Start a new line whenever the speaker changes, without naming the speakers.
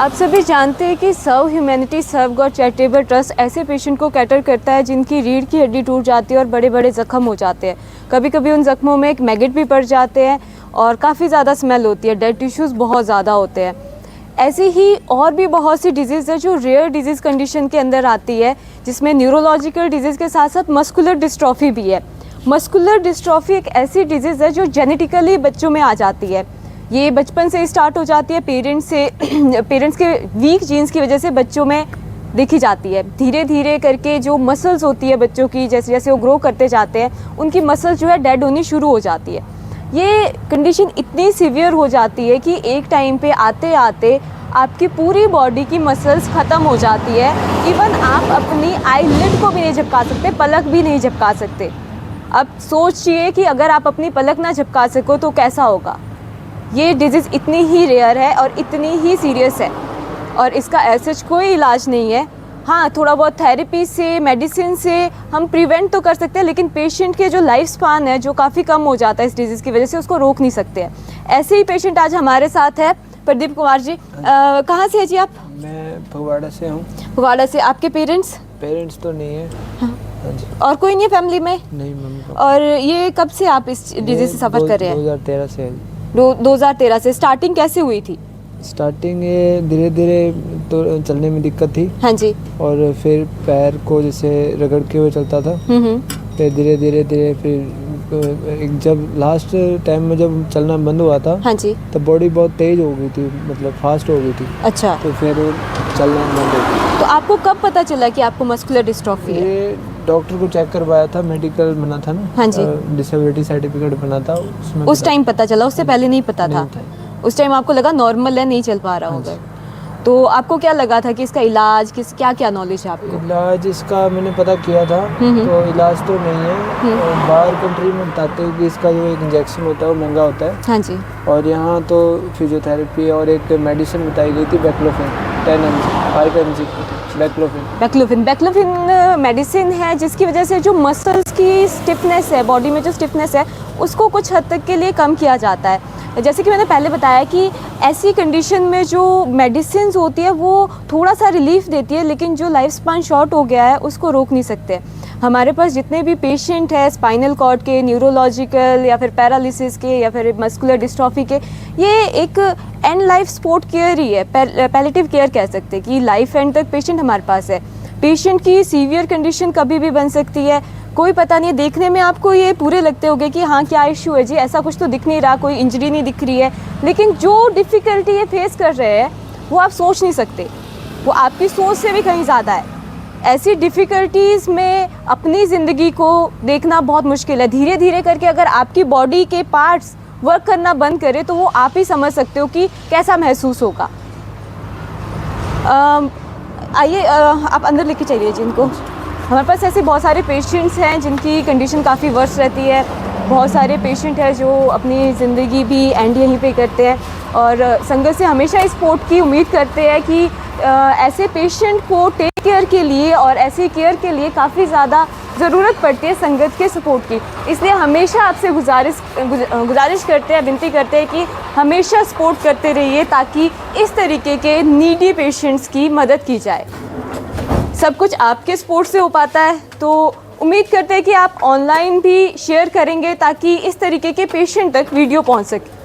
आप सभी जानते हैं कि serve humanity serve God charitable trust ऐसे पेशेंट को कैटर करता है जिनकी रीढ़ की हड्डी टूट जाती है और बड़े बड़े ज़ख्म हो जाते हैं। कभी कभी उन ज़ख्मों में एक मैगेट भी पड़ जाते हैं और काफ़ी ज़्यादा स्मेल होती है, डेड टिश्यूज़ बहुत ज़्यादा होते हैं। ऐसी ही और भी बहुत सी डिजीज़ है जो रेयर डिजीज़ कंडीशन के अंदर आती है, जिसमें न्यूरोलॉजिकल डिजीज़ के साथ साथ मस्कुलर डिस्ट्रॉफी भी है। मस्कुलर डिस्ट्रॉफी एक ऐसी डिजीज़ है जो जेनेटिकली बच्चों में आ जाती है। ये बचपन से स्टार्ट हो जाती है, पेरेंट्स के वीक जीन्स की वजह से बच्चों में देखी जाती है। धीरे धीरे करके जो मसल्स होती है बच्चों की, जैसे जैसे वो ग्रो करते जाते हैं उनकी मसल्स जो है डेड होनी शुरू हो जाती है। ये कंडीशन इतनी सीवियर हो जाती है कि एक टाइम पे आते आते आपकी पूरी बॉडी की मसल्स ख़त्म हो जाती है। इवन आप अपनी आईलिड को भी नहीं झपका सकते, पलक भी नहीं झपका सकते। अब सोचिए कि अगर आप अपनी पलक ना झपका सको तो कैसा होगा। ये डिजीज़ इतनी ही रेयर है और इतनी ही सीरियस है और इसका ऐसा कोई इलाज नहीं है। हाँ, थोड़ा बहुत थेरेपी से, मेडिसिन से हम प्रिवेंट तो कर सकते हैं, लेकिन पेशेंट के जो लाइफ स्पान है जो काफ़ी कम हो जाता है इस डिजीज़ की वजह से, उसको रोक नहीं सकते हैं। ऐसे ही पेशेंट आज हमारे साथ है प्रदीप कुमार जी। कहाँ से है जी आप?
मैं फगवाड़ा से हूँ।
फगवाड़ा से। आपके पेरेंट्स?
पेरेंट्स तो नहीं है।
हाँ। और कोई नहीं है फैमिली में?
नहीं, मम्मी पापा।
और ये कब से आप इस डिजीज़ से सफ़र कर रहे हैं?
2013 से।
2013 से। स्टार्टिंग कैसे हुई थी?
स्टार्टिंग ये धीरे धीरे तो चलने में दिक्कत थी।
हाँ जी।
और फिर पैर को जैसे रगड़ के हुए चलता था। फिर धीरे धीरे फिर जब लास्ट टाइम में जब चलना बंद हुआ था,
हाँ जी,
तब बॉडी बहुत तेज हो गई थी, मतलब फास्ट हो गई थी।
अच्छा।
तो फिर चलना बंद हो गया।
तो आपको कब पता चला कि आपको मस्कुलर डिस्ट्रॉफी है?
ये डॉक्टर को चेक करवाया था, मेडिकल बना था ना।
हाँ जी।
डिसेबिलिटी सर्टिफिकेट बना था उसमें।
उस टाइम पता चला, उससे पहले नहीं पता था? उस टाइम आपको लगा नॉर्मल है, नहीं चल पा रहा होगा। तो आपको क्या लगा था कि इसका इलाज क्या क्या नॉलेज है आपको?
इलाज इसका मैंने पता किया था, तो इलाज तो नहीं है। और बाहर कंट्री में बताते हैं कि इसका जो एक इंजेक्शन होता है वो महंगा होता है।
हाँ जी।
और यहाँ तो फिजियोथेरेपी और एक मेडिसिन बताई गई थी, बैक्लोफिन 10 mg 5 mg बैक्लोफिन
मेडिसिन है जिसकी वजह से जो मसल्स की स्टिफनेस है, बॉडी में जो स्टिफनेस है, उसको कुछ हद तक के लिए कम किया जाता है। जैसे कि मैंने पहले बताया कि ऐसी कंडीशन में जो मेडिसिन्स होती है वो थोड़ा सा रिलीफ देती है, लेकिन जो लाइफ स्पान शॉर्ट हो गया है उसको रोक नहीं सकते। हमारे पास जितने भी पेशेंट हैं स्पाइनल कॉर्ड के, न्यूरोलॉजिकल या फिर पैरालिसिस के या फिर मस्कुलर डिस्ट्रॉफी के, ये एक एंड लाइफ सपोर्ट केयर ही है, पैलिएटिव केयर कह सकते हैं कि लाइफ एंड तक पेशेंट हमारे पास है। पेशेंट की सीवियर कंडीशन कभी भी बन सकती है, कोई पता नहीं है। देखने में आपको ये पूरे लगते होंगे कि हाँ क्या इशू है जी, ऐसा कुछ तो दिख नहीं रहा, कोई इंजरी नहीं दिख रही है, लेकिन जो डिफ़िकल्टी ये फेस कर रहे हैं वो आप सोच नहीं सकते, वो आपकी सोच से भी कहीं ज़्यादा है। ऐसी डिफ़िकल्टीज़ में अपनी ज़िंदगी को देखना बहुत मुश्किल है। धीरे धीरे करके अगर आपकी बॉडी के पार्ट्स वर्क करना बंद करें तो वो आप ही समझ सकते हो कि कैसा महसूस होगा। आइए आप अंदर लेके चलिए जिनको। हमारे पास ऐसे बहुत सारे पेशेंट्स हैं जिनकी कंडीशन काफ़ी वर्स्ट रहती है। बहुत सारे पेशेंट हैं जो अपनी ज़िंदगी भी एंड यहीं पे करते हैं और संगत से हमेशा इस सपोर्ट की उम्मीद करते हैं कि ऐसे पेशेंट को टेक केयर के लिए और ऐसे केयर के लिए काफ़ी ज़्यादा ज़रूरत पड़ती है संगत के सपोर्ट की। इसलिए हमेशा आपसे गुजारिश करते हैं, विनती करते हैं कि हमेशा सपोर्ट करते रहिए ताकि इस तरीके के नीडी पेशेंट्स की मदद की जाए। सब कुछ आपके सपोर्ट से हो पाता है, तो उम्मीद करते हैं कि आप ऑनलाइन भी शेयर करेंगे ताकि इस तरीके के पेशेंट तक वीडियो पहुंच सके।